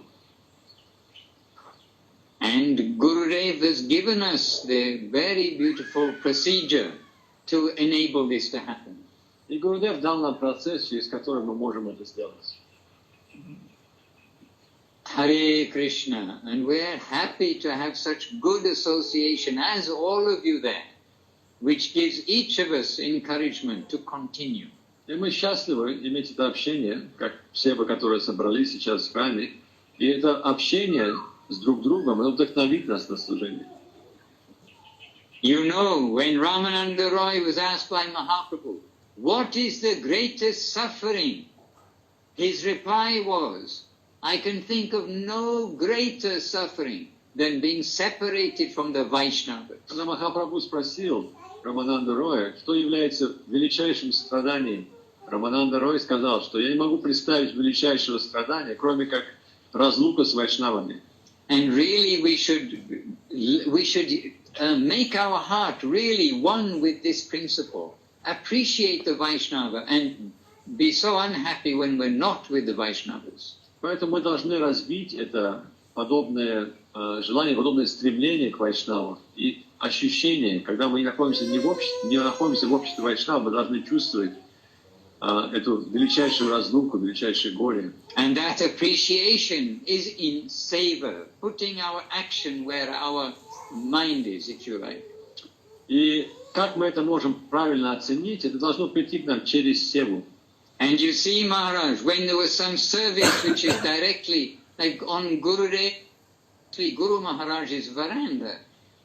And Gurudev has given us the very beautiful procedure to enable this to happen. И Гурудев дал нам процесс, через который мы можем это сделать. Hare Krishna, and we're happy to have such good association as all of you there, which gives each of us encouragement to continue. И мы счастливы иметь это общение, как все вы, которые собрались сейчас в храме, и это общение с друг другом, оно вдохновит нас на служение. You know, when Ramananda Roy was asked by Mahaprabhu, what is the greatest suffering? His reply was, I can think of no greater suffering than being separated from the Vaishnavas. Когда Махапрабху спросил Рамананда Роя, что является величайшим страданием, Рамананда Рой сказал, что я не могу представить величайшего страдания, кроме как разлука с вайшнавами. And really we should make our heart really one with this principle. Appreciate the Vaishnava and be so unhappy when we're not with the Vaishnavas. Поэтому мы должны развить это подобное желание, подобное стремление к вайшнаву и ощущение, когда мы не находимся в обществе вайшнава, мы должны чувствовать эту величайшую разлуку, величайшее горе. And that appreciation is in savor, putting our action where our mind is, if you like. И как мы это можем правильно оценить, это должно прийти к нам через севу. And you see, Maharaj, when there was some service which is directly, like on Guru Maharaj's veranda,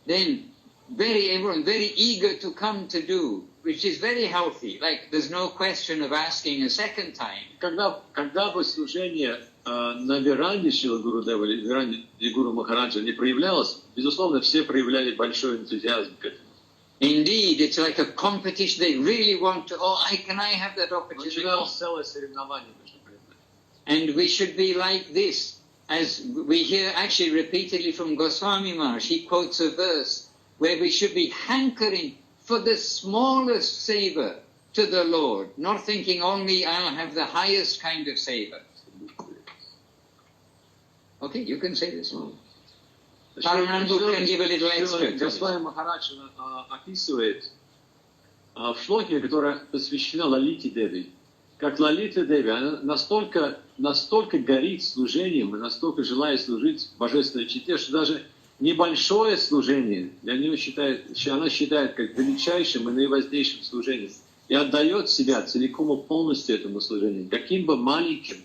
then everyone very eager to come to do, which is very healthy. Like there's no question of asking a second time. Когда бы служение на веранде Шрила Гурудева или веранде Гуру Махараджа не проявлялось, безусловно, все проявляли большой энтузиазм к этому. Indeed, it's like a competition. They really want to, can I have that opportunity? Начиналось целое соревнование между преданными. And we should be like this, as we hear actually repeatedly from Goswami Maharaj. He quotes a verse where we should be hankering for the smallest savor to the Lord, not thinking only I'll have the highest kind of savor. Okay, you can say this one. Paranandu can give a little extra. Госвами Махарадж описывает в шлоке, которая посвящена Лалите Деви, как Лалита Деви, она настолько горит служением и настолько желает служить Божественной чите, что даже небольшое служение для нее она считает как величайшим и наивознейшим служением и отдает себя целиком и полностью этому служению, каким бы маленьким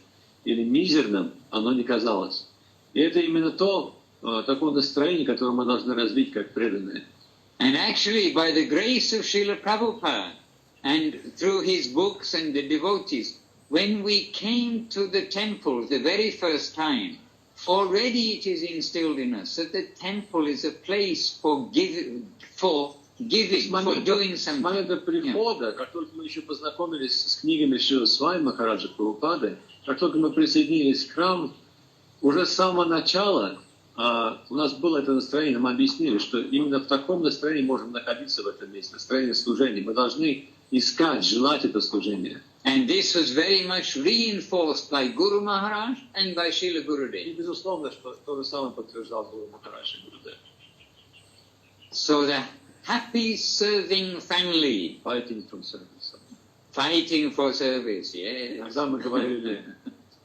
или мизерным оно ни казалось. И это именно такое настроение, которое мы должны развить как преданные. And actually, by the grace of Srila Prabhupada and through his books and the devotees, when we came to the temple the very first time, already it is instilled in us that the temple is a place for giving, for doing something. С момента прихода, как только мы еще познакомились с книгами Шрила Свами Махараджа Прабхупады, как только мы присоединились к храму, уже с самого начала у нас было это настроение, нам объяснили, что именно в таком настроении можем находиться в этом месте, настроение служения. Мы должны искать, желать это служение. And this was very much reinforced by Guru Maharaj and by Srila Gurudev. И безусловно, что то же самое подтверждал Гуру Махарадж и Гурудев. So the happy serving family. Fighting from service. Fighting for service, yes. Иногда мы говорили,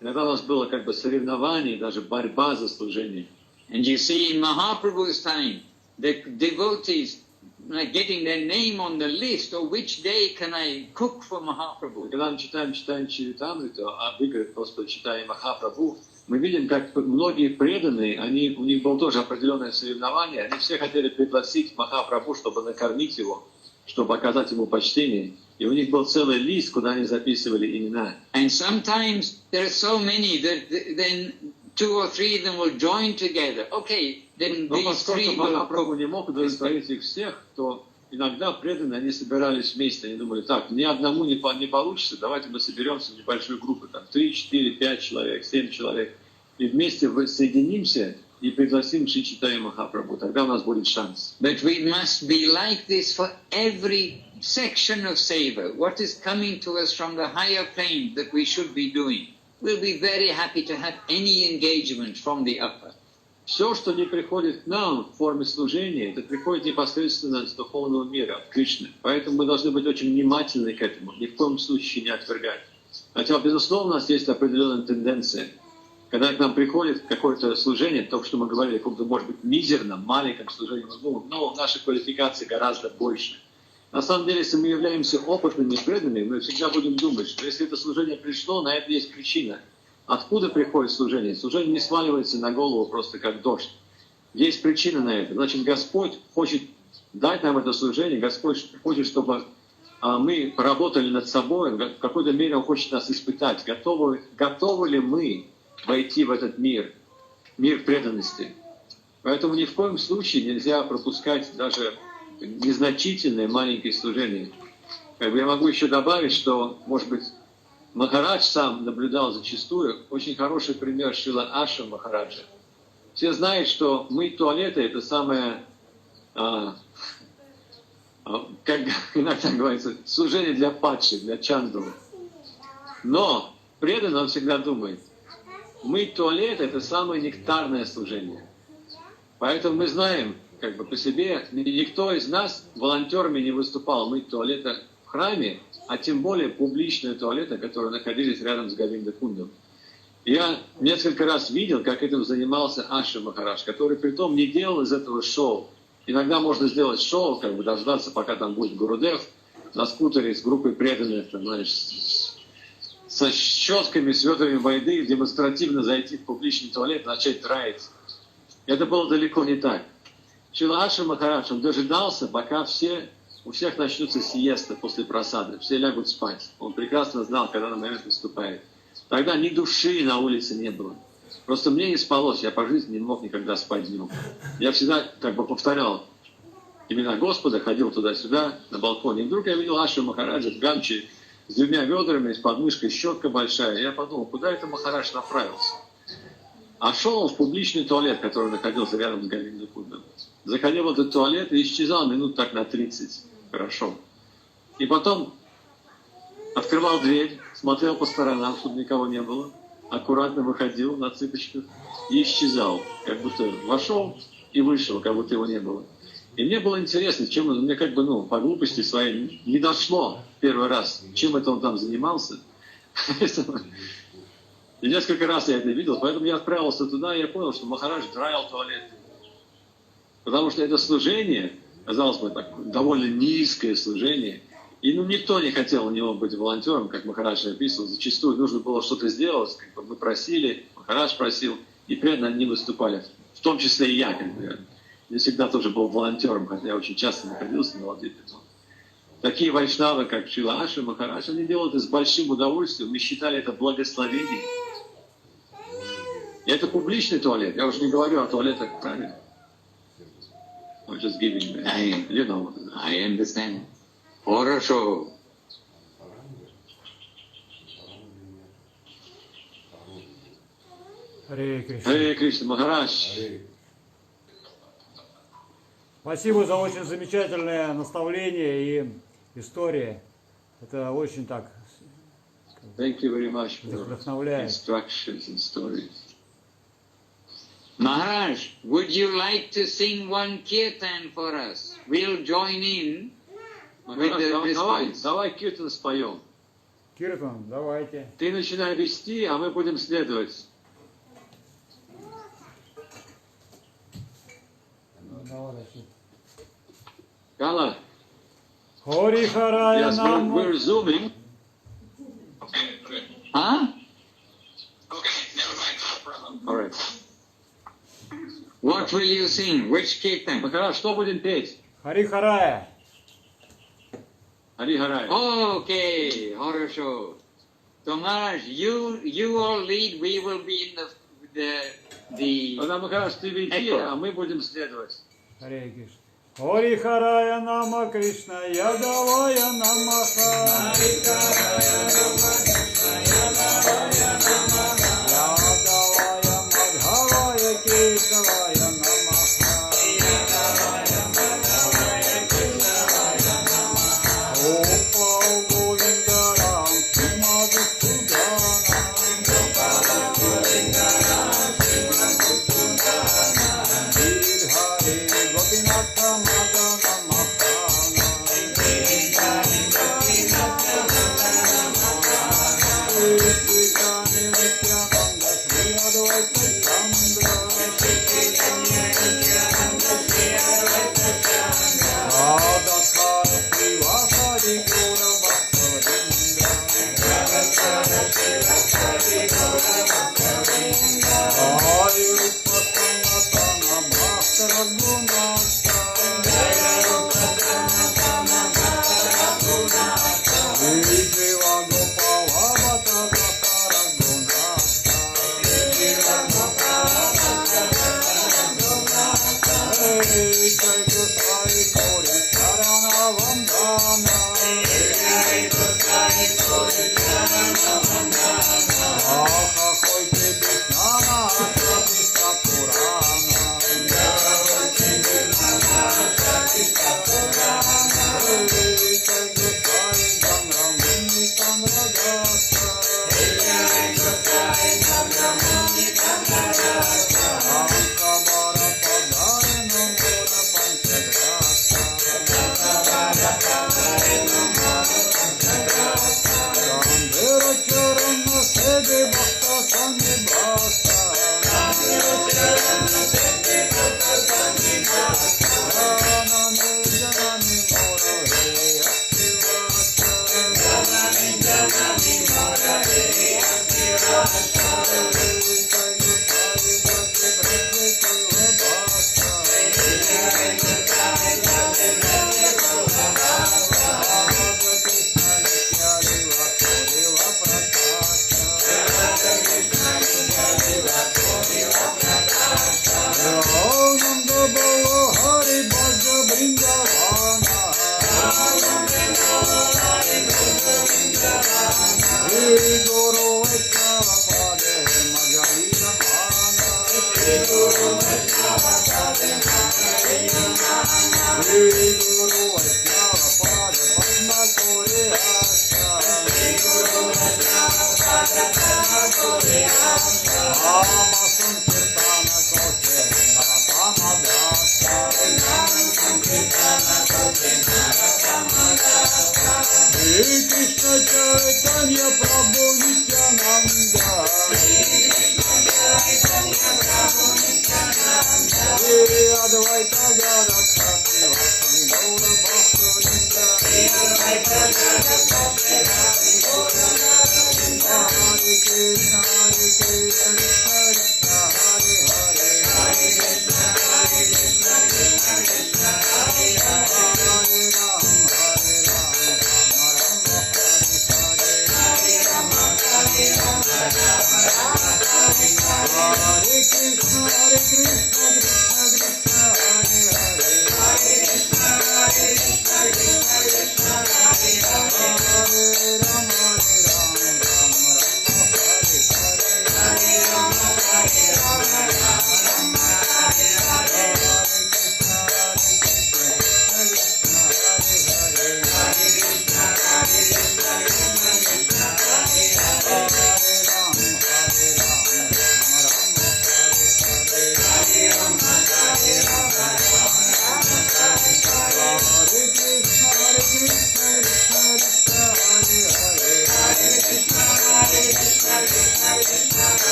иногда у нас было как бы соревнование, даже борьба за служение. And you see, in Mahaprabhu's time, the devotees like getting their name on the list, or which day can I cook for Mahaprabhu? Когда мы читаем Чаритамриту, а вы, Господи, читаем Махапрабху, мы видим, как многие преданные, у них было тоже определенное соревнование, они все хотели пригласить Махапрабху, чтобы накормить его, чтобы оказать ему почтение. И у них был целый лист, куда они записывали имена. And sometimes there are so many that then 2 or 3 of them will join together. Okay, then these 3 will Махапрабху не мог удовлетворить их всех, то иногда преданные, они собирались вместе, они думали, так, ни одному не получится, давайте мы соберемся в небольшую группу, там 3, 4, 5 человек, 7 человек, и вместе соединимся и пригласим Шри Чайтанья Махапрабху, тогда у нас будет шанс. But we must be like this for every section of seva. What is coming to us from the higher plane that we should be doing? We'll be very happy to have any engagement from the upper. Все, что не приходит к нам в форме служения, это приходит непосредственно с духовного мира, от Кришны. Поэтому мы должны быть очень внимательны к этому, ни в коем случае не отвергать. Хотя, безусловно, у нас есть определенная тенденция. Когда к нам приходит какое-то служение, то, что мы говорили, каком-то, может быть, мизерном, маленьком служении, но наши квалификации гораздо больше. На самом деле, если мы являемся опытными преданными, мы всегда будем думать, что если это служение пришло, на это есть причина. Откуда приходит служение? Служение не сваливается на голову просто как дождь. Есть причина на это. Значит, Господь хочет дать нам это служение, Господь хочет, чтобы мы поработали над собой, в какой-то мере Он хочет нас испытать. Готовы ли мы войти в этот мир преданности? Поэтому ни в коем случае нельзя пропускать даже незначительные маленькие служения. Я могу еще добавить, что, может быть, Махарадж сам наблюдал зачастую очень хороший пример Шрила Ашрам Махараджа. Все знают, что мыть туалеты — это самое, как иногда говорится, служение для падших, для чандалы. Но преданный он всегда думает, мыть туалет — это самое нектарное служение. Поэтому мы знаем, как бы по себе, никто из нас волонтерами не выступал мыть туалеты в храме, а тем более публичные туалеты, которые находились рядом с Говинда-кундом. Я несколько раз видел, как этим занимался Аши Махарадж, который притом не делал из этого шоу. Иногда можно сделать шоу, как бы дождаться, пока там будет Гурудев на скутере с группой преданных, там, знаешь, со щетками, с ведрами воды, демонстративно зайти в публичный туалет, начать драить. Это было далеко не так. Шрила Аши Махарадж, он дожидался, пока у всех начнутся сиесты после просады, все лягут спать. Он прекрасно знал, когда на момент наступает. Тогда ни души на улице не было. Просто мне не спалось, я по жизни не мог никогда спать днем. Я всегда как бы повторял имена Господа, ходил туда-сюда, на балконе. И вдруг я видел Ашу Махараджа в гамче с 2 ведрами, с подмышкой щетка большая. И я подумал, куда это Махарадж направился? А шел он в публичный туалет, который находился рядом с Говинда-кундом. Заходил в этот туалет и исчезал минут так на 30. Хорошо. И потом открывал дверь, смотрел по сторонам, чтобы никого не было, аккуратно выходил на цыпочках и исчезал, как будто вошел и вышел, как будто его не было. И мне было интересно, чем он, мне как бы, по глупости своей не дошло первый раз, чем это он там занимался. И несколько раз я это видел, поэтому я отправился туда, и я понял, что Махарадж драил туалет. Потому что это служение, казалось бы, так, довольно низкое служение, и никто не хотел у него быть волонтером, как Махарадж описывал. Зачастую нужно было что-то сделать, как бы мы просили, Махарадж просил, и преданно они выступали. В том числе и я, как бы. Я всегда тоже был волонтером, хотя я очень часто находился на Ладвипе. Такие вайшнавы, как Шрила Аши Махарадж, они делают это с большим удовольствием. Мы считали это благословением. И это публичный туалет. Я уже не говорю о туалетах, правильно? I'm just giving me. You know. I understand. Хорошо. Харе Кришна. Харе Кришна, Махарадж. Спасибо за очень замечательное наставление и история. Это очень так Thank you very much for вдохновляет. instructions and stories. Maharaj, would you like to sing one kirtan for us? We'll join in with the response. Давай киртан споем. Киртан, давайте. Ты начинай вести, а мы будем следовать. Кала, Хори Харая yes, Наму. we're zooming. Huh? All right. What will you sing? Which kirtan? Махарадж, что будем петь? Хари Харая. Хари Харай. Okay, хорошо. So Maharaj, you all lead, we will be in the Тогда, Махарадж, ты веди, а мы будем следовать. Харе Кришна. Хори Харая Нама Кришна Ядавая Намаха. Хари Харая Нама Кришна Ядавая Намаха. Ядавая Мадхавая Кешавая Намаха. Ядавая Мадхавая Кешавая Намаха. Om Pao Govindaram Mадхусудана. Om Pao Govindaram Mадхусудana. Hare Gopinatha Madana Mahana. Hare Gopinatha Madana Mahana. Krishna Nityananda Sri Advaita Chandra. Krishna Nityananda Sri Advaita Chandra. Radhakara Srivasadi Gaura Bhakta-vrinda. Radhakara Srivasadi Gaura Bhakta-vrinda. Ayurupa Sanatana Bhakta Raghunatha. Ayurupa Sanatana Bhakta Raghunatha. Vijeva Gopala Bhakta Bhakta Raghunatha. Vijeva Gopala Bhakta Bhakta Raghunatha. Hey Jai Gosai Kori Charana Vandana. Jai Gosai Kori Charana Vandana. Aha Hoite Bishnana Pratishta Purana. Aha Hoite Bishnana Pratishta Purana. Hey Jai Gosai Chandramuni Chandradasa. Hey Jai Gosai Chandramuni Chandradasa. Ankabara Padare Namora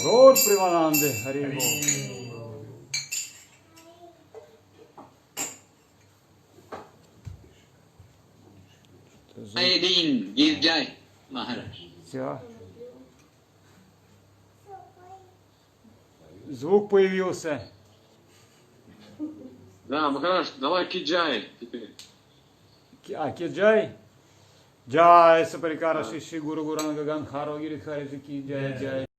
Гор Примананды, Хари Бол. Ayadin, give Jai, Maharaj. Все. Звук появился. Да, Махарадж, давай киджай теперь. Киджай? Джай, Сапарикара, Шиши, Гуру Гуранга Ганхаро, Гиридхари, Ки, Джай, Джай.